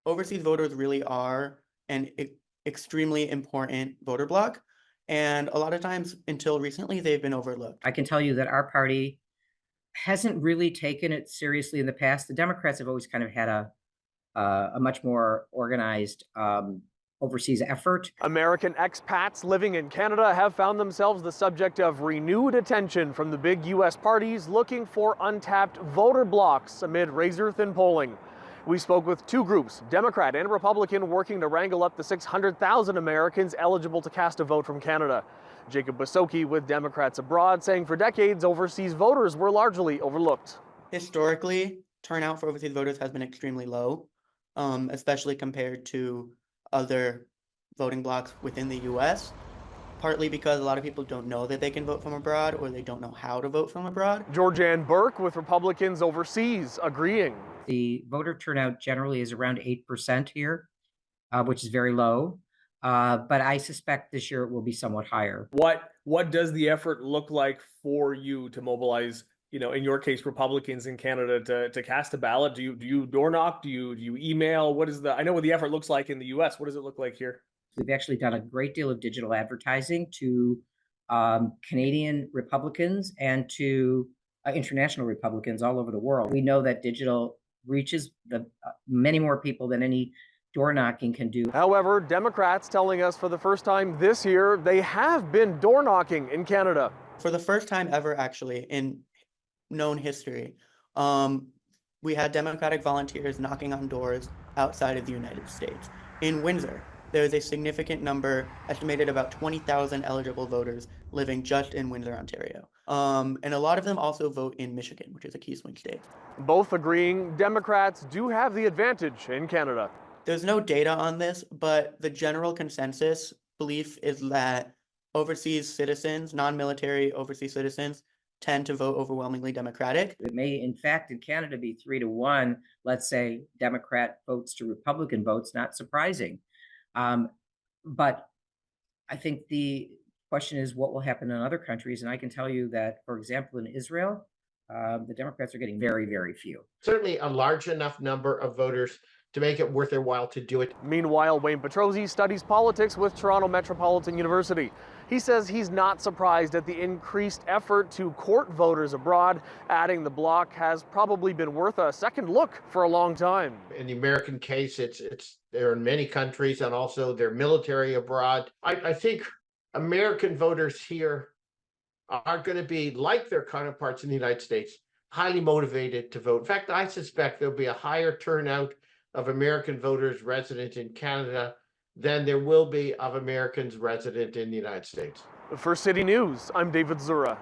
overseas voters really are an extremely important voter bloc, and a lot of times until recently they've been overlooked. I can tell you that our party hasn't really taken it seriously in the past. The Democrats have always kind of had a much more organized overseas effort. American expats living in Canada have found themselves the subject of renewed attention from the big U.S. parties looking for untapped voter blocs amid razor-thin polling. We spoke with two groups, Democrat and Republican, working to wrangle up the 600,000 Americans eligible to cast a vote from Canada. Jacob Basoki with Democrats Abroad saying for decades, overseas voters were largely overlooked. Historically, turnout for overseas voters has been extremely low, especially compared to other voting blocs within the US, partly because a lot of people don't know that they can vote from abroad or they don't know how to vote from abroad. Georgianne Burke with Republicans overseas agreeing. The voter turnout generally is around 8% here, which is very low. But I suspect this year it will be somewhat higher. What does the effort look like for you to mobilize, in your case, Republicans in Canada to cast a ballot? Do you door knock? Do you email? I know what the effort looks like in the US. What does it look like here? We've actually done a great deal of digital advertising to Canadian Republicans and to international Republicans all over the world. We know that digital reaches many more people than any door knocking can do. However, Democrats telling us for the first time this year they have been door knocking in Canada. For the first time ever, actually, in known history, we had Democratic volunteers knocking on doors outside of the United States. In Windsor, there is a significant number, estimated about 20,000 eligible voters living just in Windsor, Ontario. And a lot of them also vote in Michigan, which is a key swing state. Both agreeing Democrats do have the advantage in Canada. There's no data on this, but the general consensus belief is that overseas citizens, non-military overseas citizens, tend to vote overwhelmingly Democratic. It may, in fact, in Canada be 3-1, let's say, Democrat votes to Republican votes, not surprising. But I think the question is what will happen in other countries. And I can tell you that, for example, in Israel, the Democrats are getting very, very few. Certainly a large enough number of voters to make it worth their while to do it. Meanwhile, Wayne Petrozzi studies politics with Toronto Metropolitan University. He says he's not surprised at the increased effort to court voters abroad, adding the bloc has probably been worth a second look for a long time. In the American case, they're in many countries and also their military abroad. I think American voters here are going to be, like their counterparts in the United States, highly motivated to vote. In fact, I suspect there'll be a higher turnout of American voters resident in Canada than there will be of Americans resident in the United States. For City News, I'm David Zura.